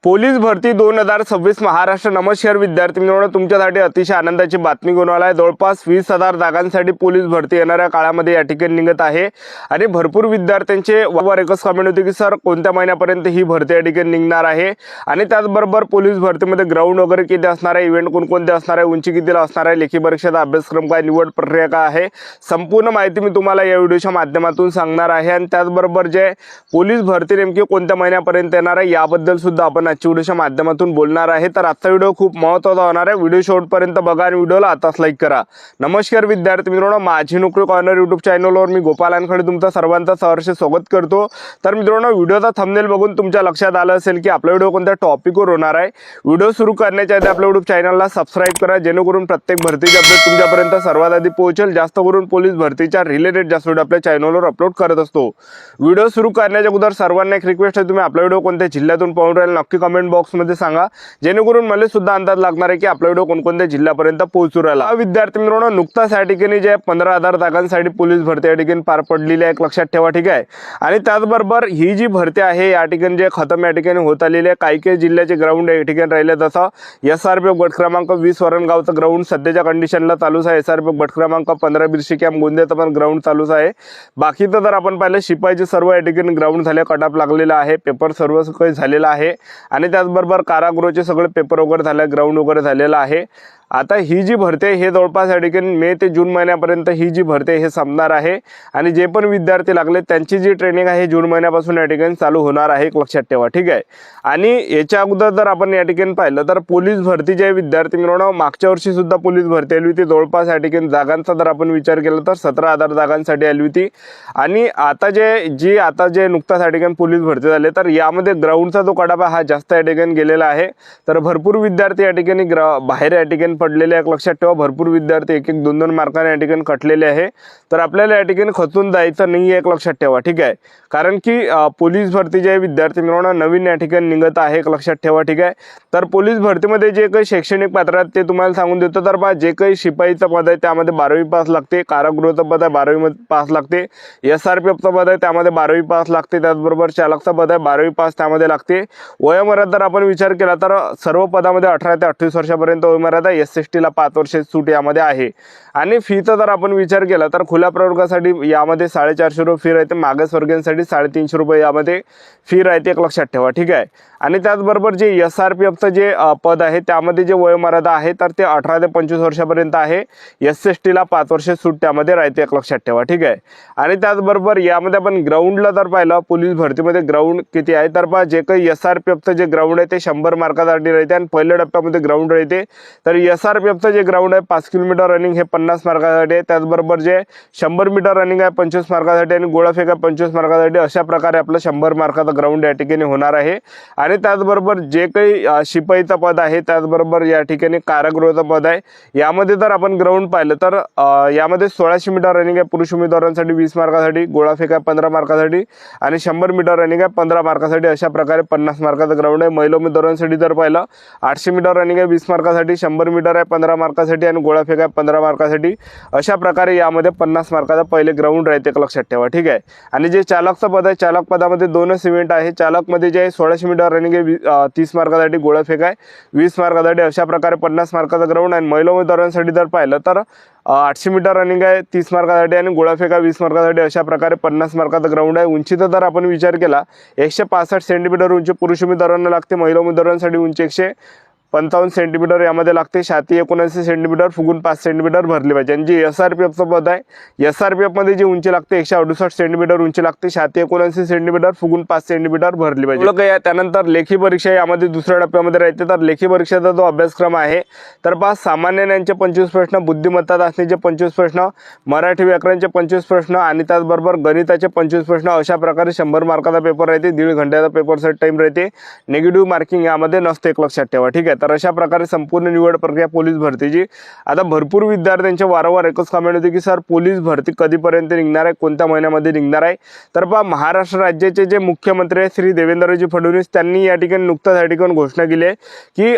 Police भरती 2026 महाराष्ट्र नमस्कार विद्यार्थी मित्रांनो, तुमच्यासाठी अतिशय आनंदाची बातमी घेऊन आला आहे। जवळपास 20,000 जागांसाठी पोलीस भरती येणाऱ्या काळामध्ये या ठिकाणी निघत आहे आणि भरपूर विद्यार्थ्यांचे वारंवार एकच कमेंट होते की सर कोणत्या महिन्यापर्यंत ही भरती या ठिकाणी निघणार आहे आणि त्याचबरोबर पोलीस भरतीमध्ये ग्राउंड वगैरे किती असणार आहे, इव्हेंट कोणकोणते असणार आहे, उंची कितीला असणार आहे, लेखी परीक्षेचा अभ्यासक्रम काय, निवड प्रक्रिया काय आहे, संपूर्ण माहिती मी तुम्हाला या व्हिडिओच्या माध्यमातून सांगणार आहे। आणि त्याचबरोबर जे पोलीस भरती नेमकी कोणत्या महिन्यापर्यंत येणार आहे याबद्दल सुद्धा आपण आजच्या व्हिडिओच्या माध्यमातून बोलणार आहे। तर आजचा व्हिडिओ खूप महत्त्वाचा होणार आहे। व्हिडिओ शेवटपर्यंत बघा आणि व्हिडिओला आताच लाईक करा। नमस्कार विद्यार्थी मित्रांनो, माझी नोकरी कॉर्नर यूट्यूब चॅनलवर मी गोपाल वानखेडे तुमचं सर्वांचं सहर्ष स्वागत करतो। तर मित्रांनो, व्हिडिओचा थंबनेल बघून तुमच्या लक्षात आलं असेल की आपला व्हिडिओ कोणत्या टॉपिकवर होणार आहे। व्हिडिओ सुरू करण्याच्या आधी आपल्या यूट्यूब चॅनलला सबस्क्राइब करा, जेणेकरून प्रत्येक भरतीचे अपडेट तुमच्यापर्यंत सर्वात आधी पोहोचेल। जास्त करून पोलीस भरतीच्या रिलेटेड जास्त व्हिडिओ आपल्या चॅनलवर अपलोड करत असतो। व्हिडिओ सुरू करण्याच्या अगोदर सर्वांना एक रिक्वेस्ट आहे, तुम्ही आपला व्हिडिओ कोणत्या जिल्ह्यातून पाहून राहिले नक्की कमेंट बॉक्समध्ये सांगा, जेणेकरून मला सुद्धा अंदाज लागणार आहे की आपला व्हिडिओ कोणकोणत्या जिल्ह्यापर्यंत पोहोचू राहिला। विद्यार्थी मित्रांनो, नुकताच या ठिकाणी जे 15,000 जागांसाठी पोलीस भरती या ठिकाणी पार पडलेली आहे, एक लक्षात ठेवा, ठीक आहे। आणि त्याचबरोबर ही जी भरती आहे या ठिकाणी जे खतम या ठिकाणी होत आलेली आहे, काही जिल्ह्याचे ग्राउंड या ठिकाणी राहिले, जसं SRPF गट क्रमांक 20 वरणगावचं ग्राउंड सध्याच्या कंडिशनला चालूच आहे। SRPF गट क्रमांक 15 बिर्शी कॅम्प गोंदियाचं पण ग्राउंड चालूच आहे। बाकीचं जर आपण पाहिलं, शिपाईचे सर्व या ठिकाणी ग्राउंड झाले, कटअप लागलेला आहे, पेपर सर्व काही झालेला आहे आणि त्याचबरोबर कारागृहाचे सगळे पेपर वगैरे झाले, ग्राउंड वगैरे झालेला आहे। आता ही जी भरती आहे हे जवळपास या ठिकाणी मे ते जून महिन्यापर्यंत ही जी भरती आहे हे संपणार आहे आणि जे पण विद्यार्थी लागले त्यांची जी ट्रेनिंग आहे जून महिन्यापासून या ठिकाणी चालू होणार आहे, एक लक्षात ठेवा, ठीक आहे। आणि याच्या अगोदर जर आपण या ठिकाणी पाहिलं तर पोलीस भरती जे विद्यार्थी मिळवणं मागच्या वर्षी सुद्धा पोलीस भरती आली होती, जवळपास या ठिकाणी जागांचा जर आपण विचार केला तर 17,000 जागांसाठी आली होती। आणि आता जे नुकताच या ठिकाणी पोलीस भरती झाले तर यामध्ये ग्राउंडचा जो कडापा हा जास्त या ठिकाणी गेलेला आहे। तर भरपूर विद्यार्थी या ठिकाणी बाहेर या ठिकाणी पडलेले, एक लक्षात ठेवा, भरपूर विद्यार्थी 1-1, 2-2 मार्काने या ठिकाणी कटलेले आहे। तर आपल्याला या ठिकाणी खचून जायचं नाही, एक लक्षात ठेवा, ठीक आहे। कारण की पोलीस भरती जे विद्यार्थी मिळवणं नवीन या ठिकाणी निघत आहे, एक लक्षात ठेवा, ठीक आहे। तर पोलीस भरतीमध्ये जे काही शैक्षणिक पात्रता ते तुम्हाला सांगून देतो। तर जे काही शिपाईचं पद आहे त्यामध्ये 12वी पास लागते, कारागृहाचं पद आहे 12वी पास लागते, SRPFचं पद आहे त्यामध्ये 12वी पास लागते, त्याचबरोबर चालकचं पद आहे 12वी पास त्यामध्ये लागते। वयोमर्यादा जर आपण विचार केला तर सर्व पदामध्ये 18 ते 28 वर्षापर्यंत वयोमर्यादा, SSTला 5 वर्ष सूट यामध्ये आहे। आणि फीचा जर आपण विचार केला तर खुल्या प्रवर्गासाठी यामध्ये 450 रुपये फी राहते, मागासवर्गीयांसाठी 350 रुपये यामध्ये फी राहते, एक लक्षात ठेवा, ठीक आहे। आणि त्याचबरोबर जे SRPFचं जे पद आहे त्यामध्ये जे वयोमर्यादा आहे तर ते 18 ते 25 वर्षापर्यंत आहे, SSTला 5 वर्ष सूट त्यामध्ये राहते, एक लक्षात ठेवा, ठीक आहे। आणि त्याचबरोबर यामध्ये आपण ग्राउंडला जर पाहिलं पोलीस भरतीमध्ये ग्राउंड किती आहे तर जे काही SRPFचं जे ग्राउंड आहे ते 100 मार्कासाठी राहते आणि पहिल्या टप्प्यामध्ये ग्राउंड राहते। तर SRPFचं जे ग्राउंड आहे 5 किलोमीटर रनिंग हे 50 मार्कासाठी आहे, त्याचबरोबर जे 100 मीटर रनिंग आहे 25 मार्कासाठी आणि गोळाफेक आहे 25 मार्कासाठी, अशा प्रकारे आपलं 100 मार्काचं ग्राउंड या ठिकाणी होणार आहे। आणि त्याचबरोबर जे काही शिपाईचं पद आहे त्याचबरोबर या ठिकाणी कारागृहाचं पद आहे, यामध्ये जर आपण ग्राउंड पाहिलं तर यामध्ये 1600 मीटर रनिंग आहे पुरुष उमेदवारांसाठी 20 मार्कासाठी, गोळाफेक आहे 15 मार्कासाठी आणि 100 मीटर रनिंग आहे 15 मार्कासाठी, अशा प्रकारे 50 मार्काचं ग्राउंड आहे। महिला उमेदवारांसाठी जर पाहिलं 800 मीटर रनिंग आहे 20 मार्कासाठी, 100 मीटर आहे 15 मार्कासाठी आणि गोळाफेक आहे 15 मार्कासाठी, अशा प्रकारे यामध्ये 50 मार्काचं पहिले ग्राउंड राहते, एक लक्षात ठेवा, ठीक आहे। आणि जे चालकचं पद आहे, चालक पदामध्ये 2च इव्हेंट आहे, चालकमध्ये जे 1600 मीटर रनिंग आहे 30 मार्कासाठी, गोळाफेक आहे 20 मार्कासाठी, अशा प्रकारे 50 मार्काचं ग्राउंड आहे। महिला उमेदवारांसाठी जर पाहिलं तर 800 मीटर रनिंग आहे 30 मार्कासाठी आणि गोळाफेक आहे 20 मार्कासाठी, अशा प्रकारे 50 मार्काचं ग्राउंड आहे। उंचीचा जर आपण विचार केला 165 सेंटीमीटर उंची पुरुष उमेदवारांना लागते, महिला उमेदवारांसाठी उंची 155 सेंटीमीटर यामध्ये लागते, छाती 79 सेंटीमीटर, फुगून 5 सेंटीमीटर भरली पाहिजे। आणि जी SRPFचं पद आहे, SRPFमध्ये जी उंची लागते 168 सेंटीमीटर उंची लागते, छाती 79 सेंटीमीटर, फुगून 5 सेंटीमीटर भरली पाहिजे। त्यानंतर लेखी परीक्षा यामध्ये दुसऱ्या टप्प्यामध्ये राहते। तर लेखी परीक्षेचा जो अभ्यासक्रम आहे तर सामान्य ज्ञानाचे 25 प्रश्न, बुद्धिमत्ता चाचणीचे 25 प्रश्न, मराठी व्याकरणचे 25 प्रश्न आणि त्याचबरोबर गणिताचे 25 प्रश्न, अशा प्रकारे 100 मार्काचा पेपर राहते, 1.5 घंट्याचा पेपर सेट टाइम राहते, निगेटिव्ह मार्किंग यामध्ये नसते, एक लक्षात ठेवा, ठीक आहे। तर अशा प्रकारे संपूर्ण निवड प्रक्रिया पोलीस भरतीची. आता भरपूर विद्यार्थ्यांचे वारंवार एकच कमेंट होते की सर पोलीस भरती कधीपर्यंत निघणार आहे, कोणत्या महिन्यामध्ये निघणार आहे. तर पहा, महाराष्ट्र राज्याचे जे मुख्यमंत्री आहेत श्री देवेंद्रजी फडणवीस त्यांनी या ठिकाणी नुकताच या ठिकाणी घोषणा केली आहे की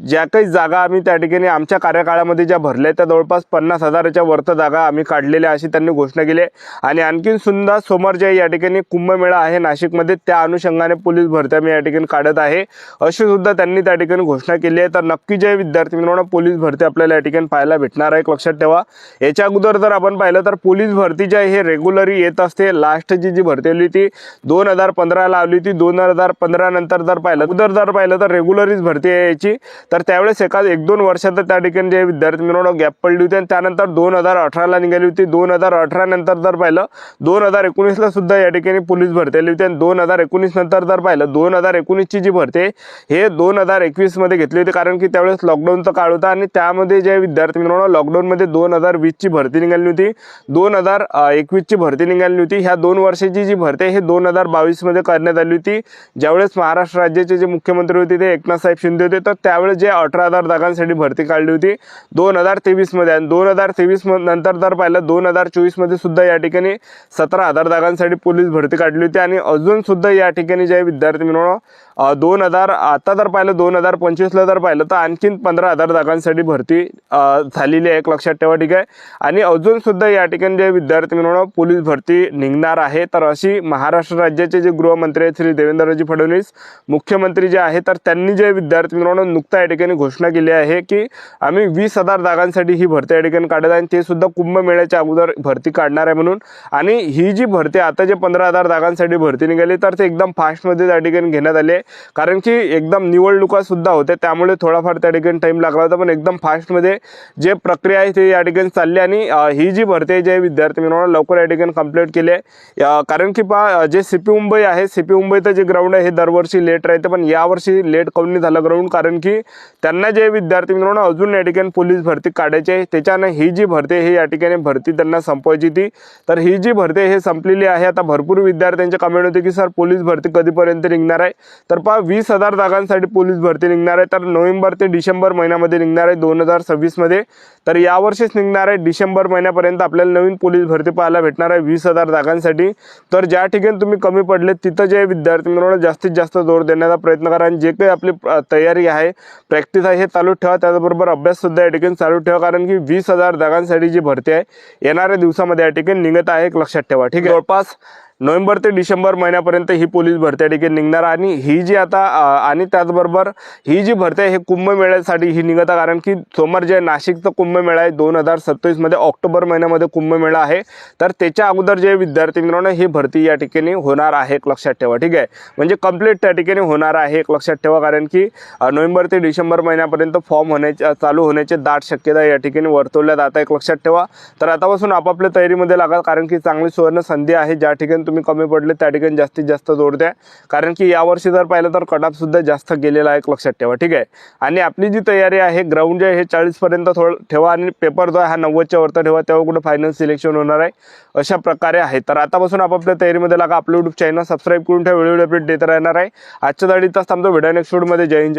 ज्या काही जागा आम्ही त्या ठिकाणी आमच्या कार्यकाळामध्ये ज्या भरल्या त्या जवळपास 50,000च्या वरती जागा आम्ही काढलेल्या अशी त्यांनी घोषणा केली आहे. आणि आणखीन सुद्धा समोर जे या ठिकाणी कुंभमेळा आहे नाशिकमध्ये त्या अनुषंगाने पोलीस भरती आम्ही या ठिकाणी काढत आहे अशी सुद्धा त्यांनी त्या ठिकाणी घोषणा केली आहे. तर नक्की जे विद्यार्थी मित्रांनो पोलीस भरती आपल्याला या ठिकाणी पाहायला भेटणार आहे, लक्षात ठेवा. याच्या अगोदर जर आपण पाहिलं तर पोलीस भरती जी आहे हे रेग्युलरी येत असते. लास्टची जी भरती आली ती 2015 ला आली होती. 2015 नंतर जर पाहिलं तर रेग्युलरीच भरती यायची. तर त्यावेळेस एक दोन वर्षात त्या ठिकाणी जे विद्यार्थी मित्रांनो गॅप पडली होती आणि त्यानंतर 2018 ला निघाली होती. 2018 नंतर जर पाहिलं 2019 ला सुद्धा या ठिकाणी पोलीस भरती आली होती आणि 2019 नंतर जर पाहिलं 2019 ची जी भरती हे 2021 मध्ये घेतली होती, कारण की त्यावेळेस लॉकडाऊनचा काळ होता आणि त्यामध्ये जे विद्यार्थी मित्रांनो लॉकडाऊनमध्ये 2020 ची भरती निघाली होती, 2021 ची भरती निघाली होती. ह्या 2 वर्षाची जी भरती हे 2022 मध्ये करण्यात आली होती. ज्यावेळेस महाराष्ट्र राज्याचे जे मुख्यमंत्री होते ते एकनाथ साहेब शिंदे होते. तर त्यावेळेस जे 18,000 जागांसाठी भरती काढली होती 2023 मध्ये आणि 2023 नंतर जर पाहिलं 2024 मध्ये सुद्धा या ठिकाणी 17,000 जागांसाठी पोलीस भरती काढली होती. आणि अजून सुद्धा या ठिकाणी जे विद्यार्थी मित्रांनो 2000 आता जर पाहिलं 2025 ला जर पाहिलं तर आणखीन 15,000 जागांसाठी भरती झालेली आहे, लक्षात ठेवा. ठीक आहे. आणि अजून सुद्धा या ठिकाणी जे विद्यार्थी मित्रांनो पोलीस भरती निघणार आहे. तर अशी महाराष्ट्र राज्याचे जे गृहमंत्री आहेत श्री देवेंद्रजी फडणवीस मुख्यमंत्री जे आहे तर त्यांनी जे विद्यार्थी मित्रांनो नुकता या ठिकाणी घोषणा केली आहे की आम्ही 20,000 जागांसाठी ही भरती या ठिकाणी काढत आहे आणि ते सुद्धा कुंभमेळ्याच्या अगोदर भरती काढणार आहे म्हणून. आणि ही जी भरती आता जे 15,000 जागांसाठी भरती निघाली तर ते एकदम फास्टमध्ये त्या ठिकाणी घेण्यात आले, कारण की एकदम निवडणुका सुद्धा होते त्यामुळे थोडाफार त्या ठिकाणी टाइम लागला होता. पण एकदम फास्टमध्ये जे प्रक्रिया आहे ते या ठिकाणी चालली आणि ही जी भरती आहे जे विद्यार्थी मित्रांनो लवकर या ठिकाणी कंप्लीट केली आहे. कारण की पहा जे सीपी मुंबई आहे, सीपी मुंबईचं जे ग्राउंड आहे हे दरवर्षी लेट राहते, पण यावर्षी लेट काऊन नाही झालं ग्राउंड, कारण की त्यांना जे विद्यार्थी मित्रांनो अजून या ठिकाणी पोलीस भरती काढायची आहे. त्याच्यानं ही जी भरती आहे या ठिकाणी भरती त्यांना संपवायची ती. तर ही जी भरती हे संपलेली आहे. आता भरपूर विद्यार्थ्यांचे कमेंट होते की सर पोलीस भरती कधीपर्यंत निघणार आहे. तर पहा 20,000 जागांसाठी पोलीस भरती निघणार आहे. तर नोव्हेंबर ते डिसेंबर महिन्यामध्ये निघणार आहे 2026 मध्ये. तर यावर्षीच निघणार आहे डिसेंबर महिन्यापर्यंत आपल्याला नवीन पोलीस भरती पाहायला भेटणार आहे 20,000 जागांसाठी. तर ज्या ठिकाणी तुम्ही कमी पडले तिथं जे विद्यार्थी मित्रांनो जास्तीत जास्त जोर देण्याचा प्रयत्न करा आणि जे काही आपली तयारी आहे प्रॅक्टिस आहे हे चालू ठेवा. त्याचबरोबर अभ्यास सुद्धा या ठिकाणी चालू ठेवा, कारण की 20,000 जागांसाठी जी भरती आहे येणाऱ्या दिवसामध्ये या ठिकाणी निघत आहे, लक्षात ठेवा. ठीक आहे. जवळपास नोव्हेंबर ते डिसेंबर महिन्यापर्यंत ही पोलीस भरती या ठिकाणी निघणार. आणि ही जी आता आणि त्याचबरोबर ही जी भरती आहे हे कुंभमेळ्यासाठी ही निघत आहे, कारण की समोर जे नाशिकचा कुंभमेळा आहे 2027 मध्ये ऑक्टोबर महिन्यामध्ये कुंभमेळा आहे. तर त्याच्या अगोदर जे विद्यार्थी मित्रांनो ही भरती या ठिकाणी होणार आहे, लक्षात ठेवा. ठीक आहे. म्हणजे कंप्लीट त्या ठिकाणी होणार आहे, लक्षात ठेवा, कारण की नोव्हेंबर ते डिसेंबर महिन्यापर्यंत फॉर्म चालू होण्याचे दाट शक्यता या ठिकाणी वर्तवल्या जात आहे, लक्षात ठेवा. तर आतापासून आपापल्या तयारीमध्ये लागा, कारण की चांगली सुवर्ण संधी आहे. ज्या ठिकाणी तुम्ही कमी पडले त्या ठिकाणी जास्तीत जास्त जोर द्या, कारण की यावर्षी जर पाहिलं तर कट ऑफ सुद्धा जास्त गेलेला आहे, लक्षात ठेवा. ठीक आहे. आणि आपली जी तयारी आहे ग्राउंड जे आहे हे 40 पर्यंत ठेवा आणि पेपर जो आहे हा 90च्या वरती ठेवा, तेव्हा कुठे फायनल सिलेक्शन होणार आहे, अशा प्रकारे आहे. तर आतापासून आपापल्या तयारीमध्ये लागा. आपलं युट्यूब चॅनल सबस्क्राईब करून ठेवा, व्हिडिओ अपडेट देत राहणार आहे. आजच्या दाडीचाच थांबतो. व्हिडिओ नेक्स्ट व्हिडिओमध्ये. जय हिंद.